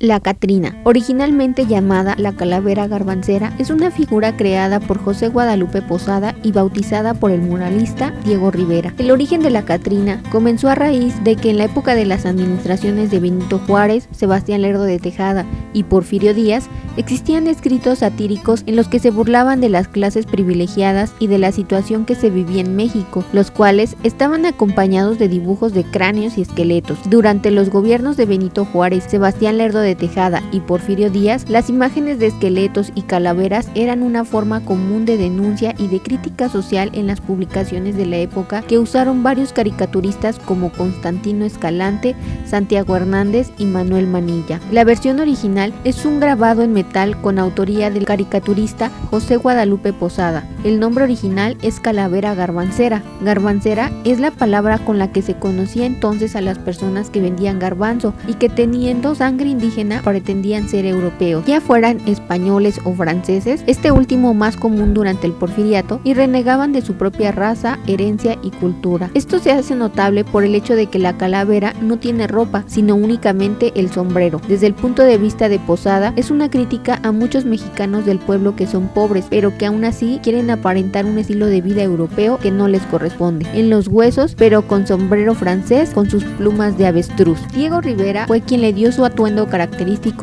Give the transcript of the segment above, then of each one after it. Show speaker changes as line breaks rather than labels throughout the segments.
La Catrina, originalmente llamada la calavera garbancera, es una figura creada por José Guadalupe Posada y bautizada por el muralista Diego Rivera. El origen de la Catrina comenzó a raíz de que en la época de las administraciones de Benito Juárez, Sebastián Lerdo de Tejada y Porfirio Díaz, existían escritos satíricos en los que se burlaban de las clases privilegiadas y de la situación que se vivía en México, los cuales estaban acompañados de dibujos de cráneos y esqueletos. Durante los gobiernos de Benito Juárez, Sebastián Lerdo de Tejada y Porfirio Díaz, las imágenes de esqueletos y calaveras eran una forma común de denuncia y de crítica social en las publicaciones de la época que usaron varios caricaturistas como Constantino Escalante, Santiago Hernández y Manuel Manilla. La versión original es un grabado en metal con autoría del caricaturista José Guadalupe Posada. El nombre original es calavera garbancera. Garbancera es la palabra con la que se conocía entonces a las personas que vendían garbanzo y que teniendo sangre indígena pretendían ser europeos, ya fueran españoles o franceses, este último más común durante el porfiriato, y renegaban de su propia raza, herencia y cultura. Esto se hace notable por el hecho de que la calavera no tiene ropa, sino únicamente el sombrero. Desde el punto de vista de Posada, es una crítica a muchos mexicanos del pueblo que son pobres, pero que aún así quieren aparentar un estilo de vida europeo que no les corresponde. En los huesos, pero con sombrero francés, con sus plumas de avestruz. Diego Rivera fue quien le dio su atuendo característico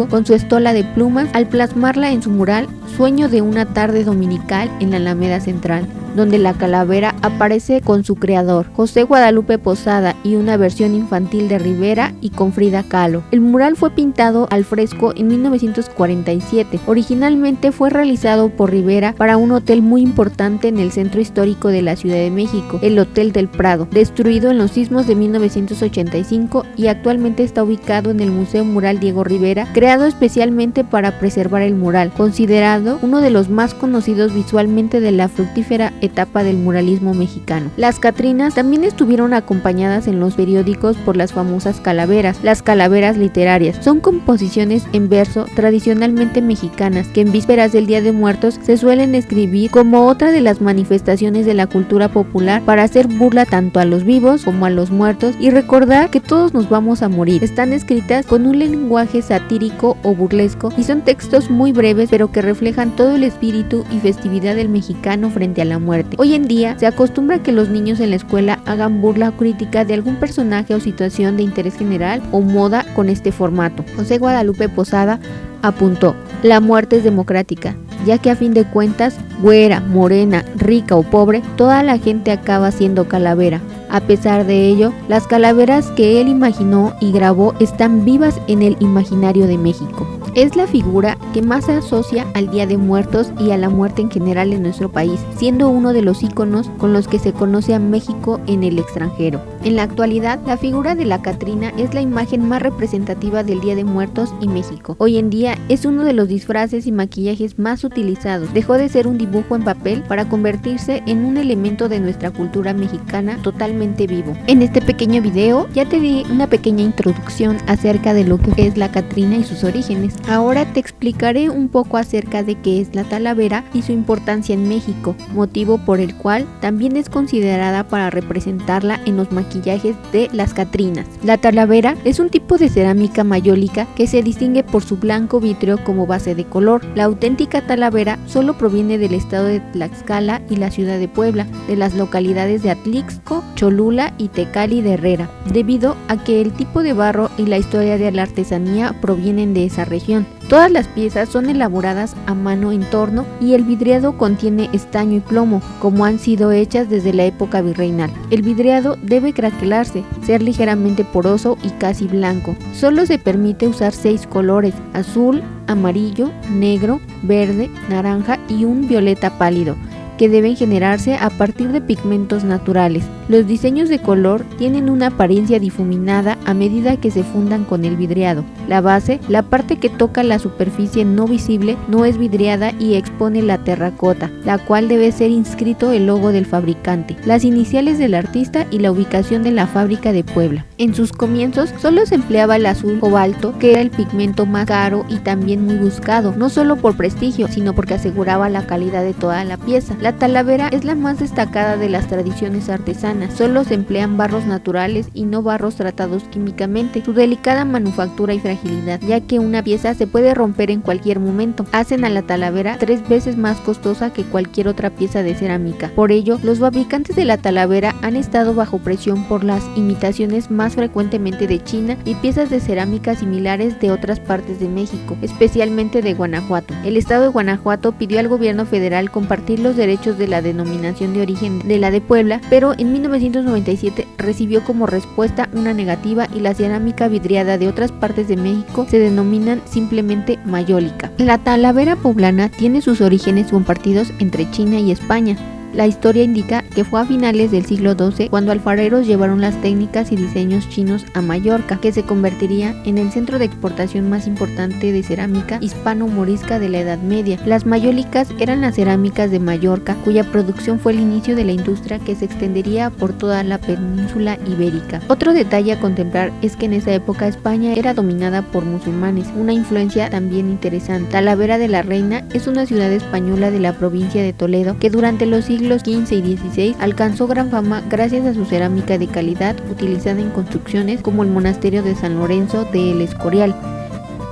con su estola de plumas al plasmarla en su mural Sueño de una tarde dominical en la Alameda Central, donde la calavera aparece con su creador, José Guadalupe Posada, y una versión infantil de Rivera y con Frida Kahlo. El mural fue pintado al fresco en 1947. Originalmente fue realizado por Rivera para un hotel muy importante en el centro histórico de la Ciudad de México, el Hotel del Prado, destruido en los sismos de 1985 y actualmente está ubicado en el Museo Mural Diego Rivera, creado especialmente para preservar el mural, considerado uno de los más conocidos visualmente de la fructífera etapa del muralismo mexicano. Las Catrinas también estuvieron acompañadas en los periódicos por las famosas calaveras. Las calaveras literarias son composiciones en verso tradicionalmente mexicanas que en vísperas del Día de Muertos se suelen escribir como otra de las manifestaciones de la cultura popular para hacer burla tanto a los vivos como a los muertos y recordar que todos nos vamos a morir. Están escritas con un lenguaje satírico o burlesco y son textos muy breves pero que reflejan todo el espíritu y festividad del mexicano frente a la muerte. Hoy en día se acostumbra que los niños en la escuela hagan burla o crítica de algún personaje o situación de interés general o moda con este formato. José Guadalupe Posada apuntó: la muerte es democrática, ya que a fin de cuentas, güera, morena, rica o pobre, toda la gente acaba siendo calavera. A pesar de ello, las calaveras que él imaginó y grabó están vivas en el imaginario de México. Es la figura que más se asocia al Día de Muertos y a la muerte en general en nuestro país, siendo uno de los íconos con los que se conoce a México en el extranjero. En la actualidad, la figura de la Catrina es la imagen más representativa del Día de Muertos y México. Hoy en día es uno de los disfraces y maquillajes más utilizados. Dejó de ser un dibujo en papel para convertirse en un elemento de nuestra cultura mexicana totalmente vivo. En este pequeño video ya te di una pequeña introducción acerca de lo que es la Catrina y sus orígenes. Ahora te explicaré un poco acerca de qué es la talavera y su importancia en México, motivo por el cual también es considerada para representarla en los maquillajes de las Catrinas. La talavera es un tipo de cerámica mayólica que se distingue por su blanco vítreo como base de color. La auténtica talavera solo proviene del estado de Tlaxcala y la ciudad de Puebla, de las localidades de Atlixco, Cholula y Tecali de Herrera, debido a que el tipo de barro y la historia de la artesanía provienen de esa región. Todas las piezas son elaboradas a mano en torno y el vidriado contiene estaño y plomo, como han sido hechas desde la época virreinal. El vidriado debe craquelarse, ser ligeramente poroso y casi blanco. Solo se permite usar 6 colores: azul, amarillo, negro, verde, naranja y un violeta pálido, que deben generarse a partir de pigmentos naturales. Los diseños de color tienen una apariencia difuminada a medida que se fundan con el vidriado. La base, la parte que toca la superficie no visible, no es vidriada y expone la terracota, la cual debe ser inscrito el logo del fabricante, las iniciales del artista y la ubicación de la fábrica de Puebla. En sus comienzos solo se empleaba el azul cobalto, que era el pigmento más caro y también muy buscado, no solo por prestigio, sino porque aseguraba la calidad de toda la pieza. La talavera es la más destacada de las tradiciones artesanas artesana. Solo se emplean barros naturales y no barros tratados químicamente. Su delicada manufactura y fragilidad, ya que una pieza se puede romper en cualquier momento, hacen a la talavera 3 veces más costosa que cualquier otra pieza de cerámica. Por ello, los fabricantes de la talavera han estado bajo presión por las imitaciones más frecuentemente de China y piezas de cerámica similares de otras partes de México, especialmente de Guanajuato. El estado de Guanajuato pidió al gobierno federal compartir los derechos de la denominación de origen de la de Puebla, pero en 1997 recibió como respuesta una negativa y la cerámica vidriada de otras partes de México se denominan simplemente mayólica. La talavera poblana tiene sus orígenes compartidos entre China y España. La historia indica que fue a finales del siglo XII cuando alfareros llevaron las técnicas y diseños chinos a Mallorca, que se convertiría en el centro de exportación más importante de cerámica hispano-morisca de la Edad Media. Las mayólicas eran las cerámicas de Mallorca, cuya producción fue el inicio de la industria que se extendería por toda la península ibérica. Otro detalle a contemplar es que en esa época España era dominada por musulmanes, una influencia también interesante. Talavera de la Reina es una ciudad española de la provincia de Toledo que durante los siglos XV y XVI alcanzó gran fama gracias a su cerámica de calidad utilizada en construcciones como el monasterio de San Lorenzo de El Escorial,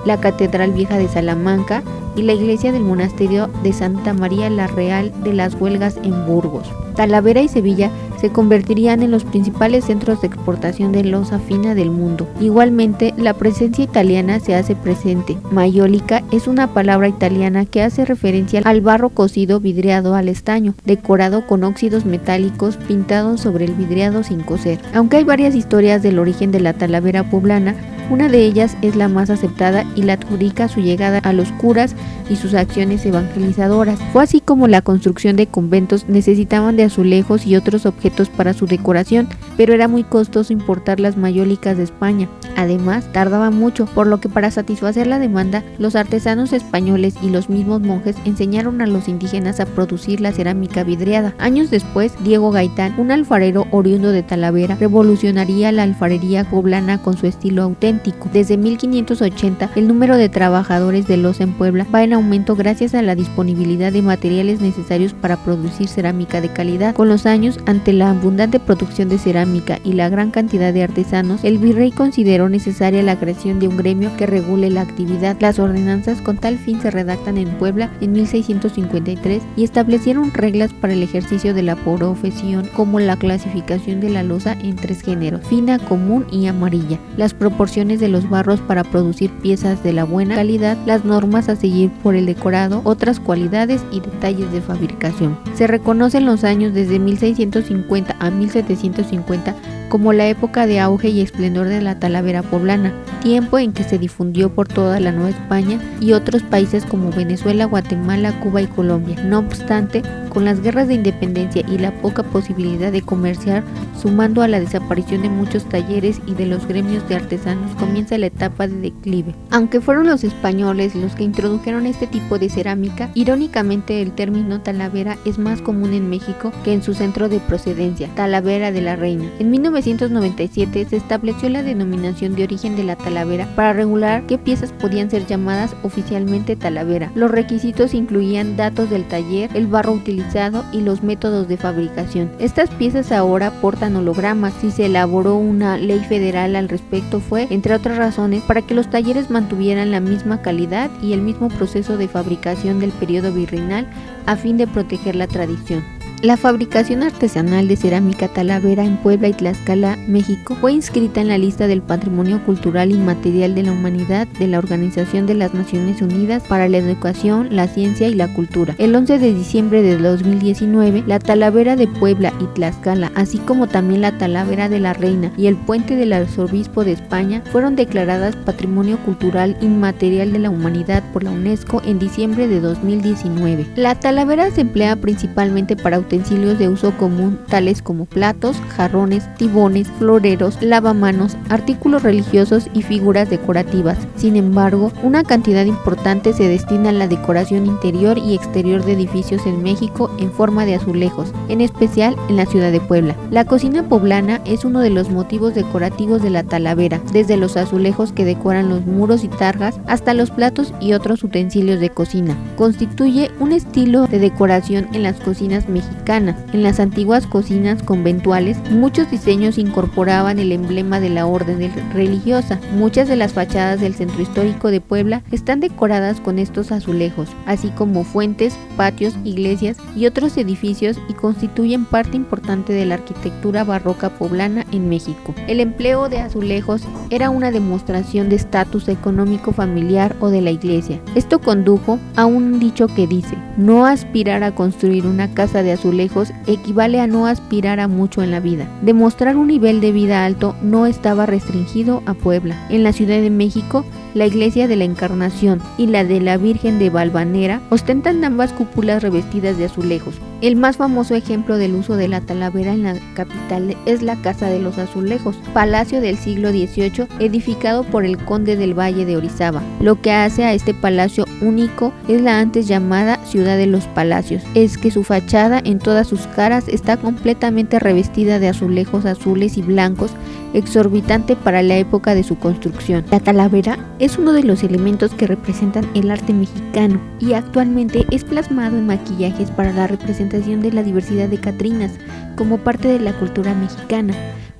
la Catedral Vieja de Salamanca y la iglesia del monasterio de Santa María la Real de las Huelgas en Burgos. Talavera y Sevilla se convertirían en los principales centros de exportación de loza fina del mundo. Igualmente, la presencia italiana se hace presente. Mayólica es una palabra italiana que hace referencia al barro cocido vidriado al estaño, decorado con óxidos metálicos pintados sobre el vidriado sin cocer. Aunque hay varias historias del origen de la talavera poblana, una de ellas es la más aceptada y la adjudica su llegada a los curas y sus acciones evangelizadoras. Fue así como la construcción de conventos necesitaban de azulejos y otros objetos para su decoración, pero era muy costoso importar las mayólicas de España. Además, tardaba mucho, por lo que para satisfacer la demanda, los artesanos españoles y los mismos monjes enseñaron a los indígenas a producir la cerámica vidriada. Años después, Diego Gaitán, un alfarero oriundo de Talavera, revolucionaría la alfarería poblana con su estilo auténtico. Desde 1580, el número de trabajadores de loza en Puebla va en aumento gracias a la disponibilidad de materiales necesarios para producir cerámica de calidad. Con los años, ante la abundante producción de cerámica y la gran cantidad de artesanos, el virrey consideró necesaria la creación de un gremio que regule la actividad. Las ordenanzas con tal fin se redactan en Puebla en 1653 y establecieron reglas para el ejercicio de la profesión, como la clasificación de la loza en 3 géneros: fina, común y amarilla, las proporciones de los barros para producir piezas de la buena calidad, las normas a seguir por el decorado, otras cualidades y detalles de fabricación. Se reconocen los años desde 1650 a 1750 como la época de auge y esplendor de la talavera poblana, tiempo en que se difundió por toda la Nueva España y otros países como Venezuela, Guatemala, Cuba y Colombia. No obstante, con las guerras de independencia y la poca posibilidad de comerciar, sumando a la desaparición de muchos talleres y de los gremios de artesanos, comienza la etapa de declive. Aunque fueron los españoles los que introdujeron este tipo de cerámica, irónicamente el término talavera es más común en México que en su centro de procedencia, Talavera de la Reina. En 1997 se estableció la denominación de origen de la talavera para regular qué piezas podían ser llamadas oficialmente talavera. Los requisitos incluían datos del taller, el barro utilizado y los métodos de fabricación. Estas piezas ahora portan hologramas. Si se elaboró una ley federal al respecto fue, entre otras razones, para que los talleres mantuvieran la misma calidad y el mismo proceso de fabricación del periodo virreinal a fin de proteger la tradición. La fabricación artesanal de cerámica talavera en Puebla y Tlaxcala, México, fue inscrita en la lista del Patrimonio Cultural Inmaterial de la Humanidad de la Organización de las Naciones Unidas para la Educación, la Ciencia y la Cultura. El 11 de diciembre de 2019, la talavera de Puebla y Tlaxcala, así como también la talavera de la Reina y el puente del Arzobispo de España, fueron declaradas Patrimonio Cultural Inmaterial de la Humanidad por la UNESCO en diciembre de 2019. La talavera se emplea principalmente para utensilios de uso común tales como platos, jarrones, tibones, floreros, lavamanos, artículos religiosos y figuras decorativas. Sin embargo, una cantidad importante se destina a la decoración interior y exterior de edificios en México en forma de azulejos, en especial en la ciudad de Puebla. La cocina poblana es uno de los motivos decorativos de la talavera, desde los azulejos que decoran los muros y tarjas hasta los platos y otros utensilios de cocina. Constituye un estilo de decoración en las cocinas mexicanas mexicana. En las antiguas cocinas conventuales, muchos diseños incorporaban el emblema de la orden religiosa. Muchas de las fachadas del centro histórico de Puebla están decoradas con estos azulejos, así como fuentes, patios, iglesias y otros edificios, y constituyen parte importante de la arquitectura barroca poblana en México. El empleo de azulejos era una demostración de estatus económico familiar o de la iglesia. Esto condujo a un dicho que dice: no aspirar a construir una casa de azulejos equivale a no aspirar a mucho en la vida. Demostrar un nivel de vida alto no estaba restringido a Puebla. En la Ciudad de México, la iglesia de la Encarnación y la de la Virgen de Valvanera ostentan ambas cúpulas revestidas de azulejos. El más famoso ejemplo del uso de la talavera en la capital es la Casa de los Azulejos, palacio del siglo XVIII edificado por el conde del Valle de Orizaba. Lo que hace a este palacio único es la antes llamada Ciudad de los Palacios, es que su fachada en todas sus caras está completamente revestida de azulejos azules y blancos, exorbitante para la época de su construcción. La talavera es uno de los elementos que representan el arte mexicano y actualmente es plasmado en maquillajes para la representación de la diversidad de catrinas como parte de la cultura mexicana.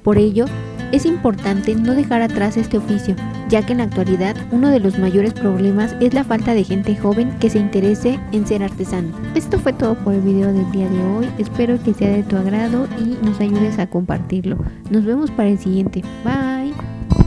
Por ello, es importante no dejar atrás este oficio, ya que en la actualidad uno de los mayores problemas es la falta de gente joven que se interese en ser artesano. Esto fue todo por el video del día de hoy, espero que sea de tu agrado y nos ayudes a compartirlo. Nos vemos para el siguiente. Bye.